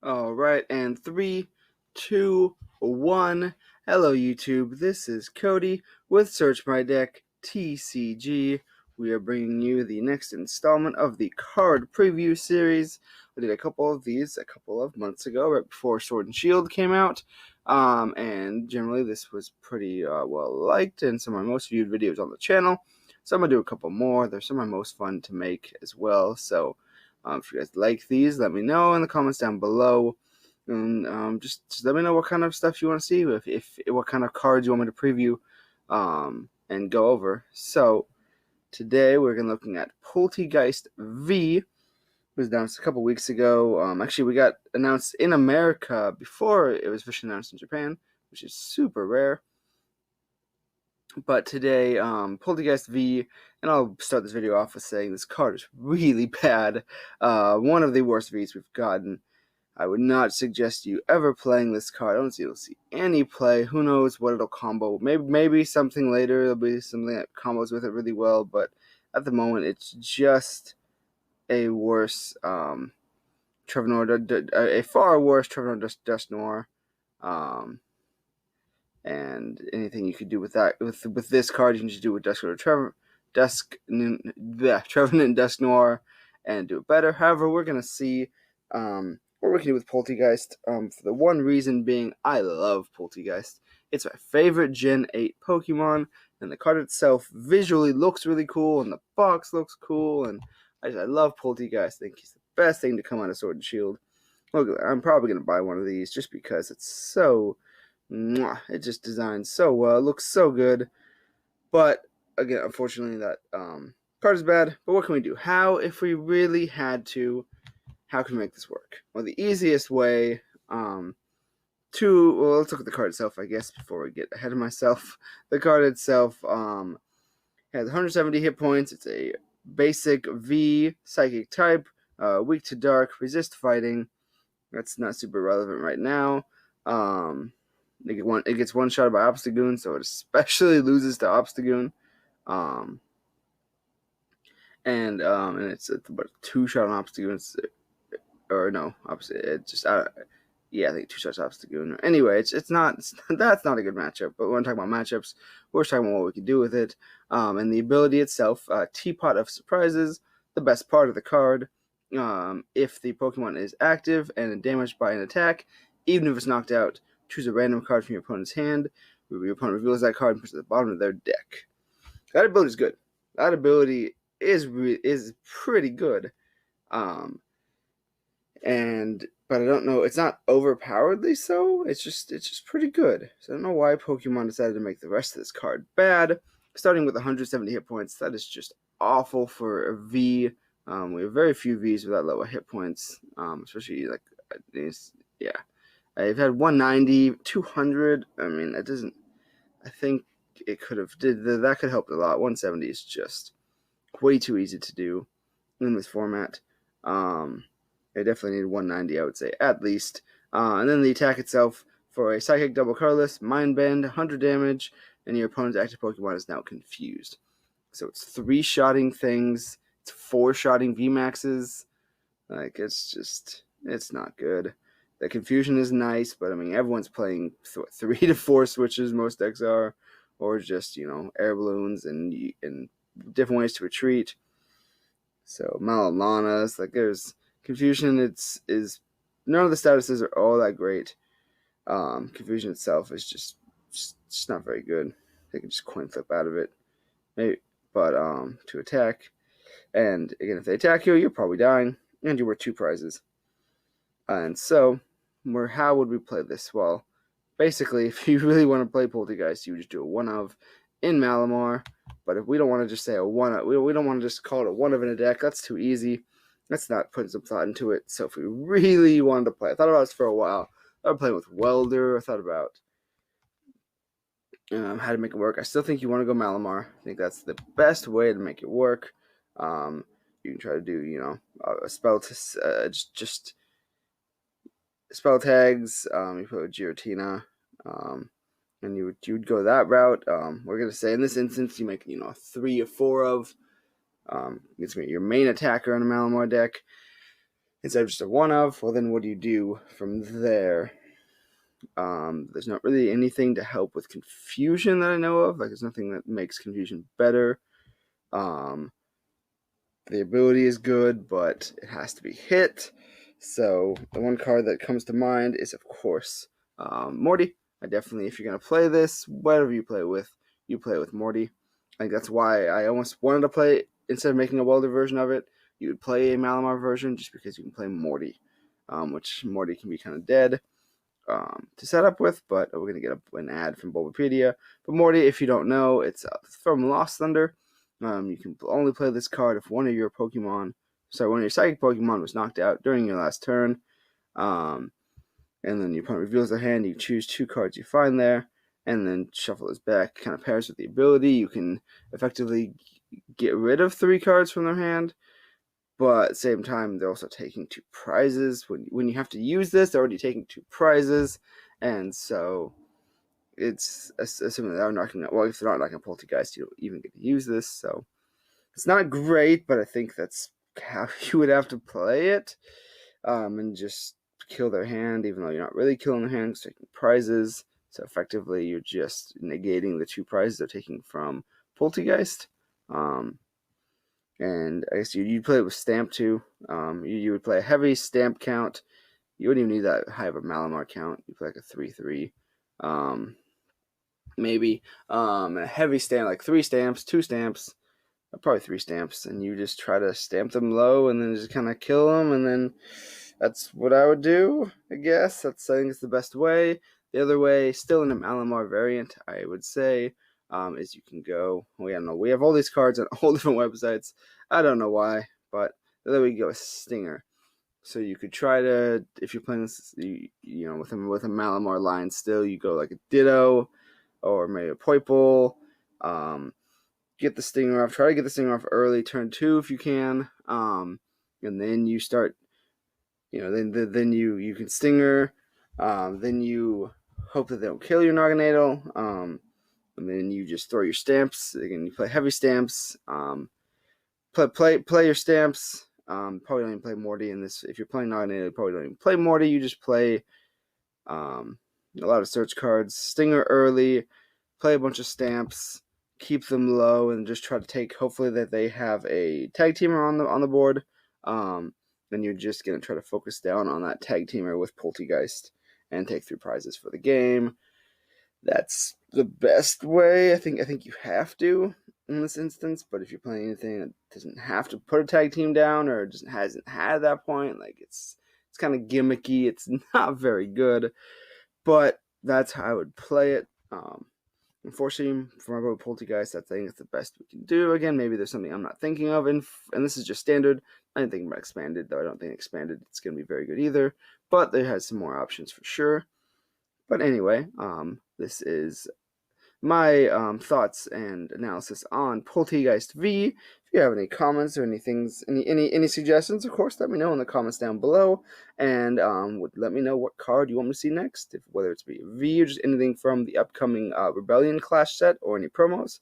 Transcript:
Alright, and 3, 2, 1. Hello YouTube, this is Cody with Search My Deck TCG. We are bringing you the next installment of the card preview series. I did a couple of these a couple of months ago, right before Sword and Shield came out. And generally this was pretty well liked and some of my most viewed videos on the channel. So I'm going to do a couple more. They're some of my most fun to make as well. So if you guys like these, let me know in the comments down below. And just let me know what kind of stuff you want to see, if what kind of cards you want me to preview and go over. So today we're going to be looking at Polteageist V. It was announced a couple weeks ago. Actually, we got announced in America before it was officially announced in Japan, which is super rare. But today, Polteageist V, and I'll start this video off with saying this card is really bad. One of the worst Vs we've gotten. I would not suggest you ever playing this card. I don't see you'll see any play. Who knows what it'll combo. Maybe something later. There'll be something that combos with it really well. But at the moment, it's just a worse Trevor Noir, a far worse Trevor Noir Dust Noir. And anything you could do with that, with this card, you can just do with Trevor and Dusk Noir, and do it better. However, we're gonna see what we can do with Polteageist. For the one reason being, I love Polteageist. It's my favorite Gen 8 Pokemon, and the card itself visually looks really cool, and the box looks cool, and I love Polteageist. I think he's the best thing to come out of Sword and Shield. Look, I'm probably gonna buy one of these just because it's so. It just designed so well. It looks so good. But again, unfortunately, that card is bad. But what can we do? If we really had to, how can we make this work? Well, the easiest way let's look at the card itself, I guess, before we get ahead of myself. The card itself has 170 hit points. It's a basic V psychic type, weak to dark, resist fighting. That's not super relevant right now. It gets one shot by Obstagoon, so it especially loses to Obstagoon. And it's about a 2-shot on Obstagoon. I think 2 shots Obstagoon. Anyway, that's not a good matchup. But when we're talking about matchups, we're talking about what we can do with it. And the ability itself, Teapot of Surprises, the best part of the card. If the Pokemon is active and damaged by an attack, even if it's knocked out, choose a random card from your opponent's hand. Your opponent reveals that card and puts it at the bottom of their deck. That ability is good. That ability is pretty good. But I don't know. It's not overpoweredly so. It's just pretty good. So I don't know why Pokemon decided to make the rest of this card bad. Starting with 170 hit points, that is just awful for a V. We have very few Vs with that low hit points, especially like these. Yeah. I've had 190, 200. I mean, that doesn't. I think it could have that could help a lot. 170 is just way too easy to do in this format. I definitely need 190. I would say at least. And then the attack itself for a Psychic Double Colorless, Mind Bend, 100 damage, and your opponent's active Pokemon is now confused. So it's 3-shotting things. It's 4-shotting VMAXs. Like it's not good. The confusion is nice, but I mean, everyone's playing 3 to 4 switches. Most decks are, or just air balloons and different ways to retreat. So Malalanas, like there's confusion. Is none of the statuses are all that great. Confusion itself is just not very good. They can just coin flip out of it, maybe, but to attack, and again, if they attack you, you're probably dying, and you're worth 2 prizes. And so, how would we play this? Well, basically, if you really want to play Polteageist, you would just do a 1-of in Malamar. But if we don't want to just say a 1-of, we don't want to just call it a 1-of in a deck. That's too easy. That's not putting some thought into it. So if we really wanted to play, I thought about this for a while. I was playing with Welder. I thought about how to make it work. I still think you want to go Malamar. I think that's the best way to make it work. You can try to do, a spell to just spell tags. You put Giratina, and you would go that route. We're gonna say in this instance you make 3 or 4 of. It's your main attacker in a Malamar deck. instead of just a one of, well, then what do you do from there? There's not really anything to help with confusion that I know of. Like, there's nothing that makes confusion better. The ability is good, but it has to be hit. So the one card that comes to mind is, of course, Morty. I definitely, if you're going to play this, whatever you play with Morty. I think that's why I almost wanted to play, instead of making a welder version of it, you would play a Malamar version just because you can play Morty, which Morty can be kind of dead to set up with, but we're going to get an ad from Bulbapedia. But Morty, if you don't know, it's from Lost Thunder. You can only play this card if one of your psychic Pokemon was knocked out during your last turn. And then your opponent reveals their hand, you choose 2 cards you find there, and then shuffle this back. Kind of pairs with the ability. You can effectively get rid of 3 cards from their hand, but at the same time, they're also taking 2 prizes. When you have to use this, they're already taking 2 prizes, and so it's assuming they're knocking out. Well, if they're not knocking Polteageist, you don't even get to use this. So it's not great, but I think that's how you would have to play it, and just kill their hand, even though you're not really killing their hand, because taking prizes. So effectively, you're just negating the 2 prizes they're taking from Polteageist. And I guess you'd play it with Stamp too. You would play a heavy Stamp count. You wouldn't even need that high of a Malamar count. You play like a 3/3. Maybe. A heavy stamp, like 3 stamps, 2 stamps, probably 3 stamps, and you just try to stamp them low and then just kind of kill them, and then that's what I would do, I guess. I think it's the best way. The other way, still in a Malamar variant, I would say, is you can go, I don't know, we have all these cards on all different websites. I don't know why, but the other way you go is Stinger. So you could try to, if you're playing this, with a Malamar line still, you go like a Ditto, or maybe a Poipole. Get the Stinger off. Try to get the Stinger off early, turn 2 if you can. And then you start, then you can Stinger. Then you hope that they don't kill your Naganadel. And then you just throw your stamps. Again, you play heavy stamps. Play your stamps. Probably don't even play Morty in this. If you're playing Naganadel, you probably don't even play Morty. You just play a lot of search cards. Stinger early. Play a bunch of stamps. Keep them low, and just try to take. Hopefully that they have a tag teamer on the board. Then you're just gonna try to focus down on that tag teamer with Polteageist and take 3 prizes for the game. That's the best way. I think you have to in this instance, but if you're playing anything that doesn't have to put a tag team down, or just hasn't had that point, like it's kind of gimmicky. It's not very good, but that's how I would play it. Unfortunately, for my Polteageist, I think it's the best we can do. Again, maybe there's something I'm not thinking of, and this is just standard. I didn't think about expanded, though I don't think expanded it's going to be very good either, but they has some more options for sure. But anyway, this is my thoughts and analysis on Polteageist V. If you have any comments or any suggestions, of course, let me know in the comments down below, and let me know what card you want me to see next, whether it's be V or just anything from the upcoming Rebellion Clash set or any promos.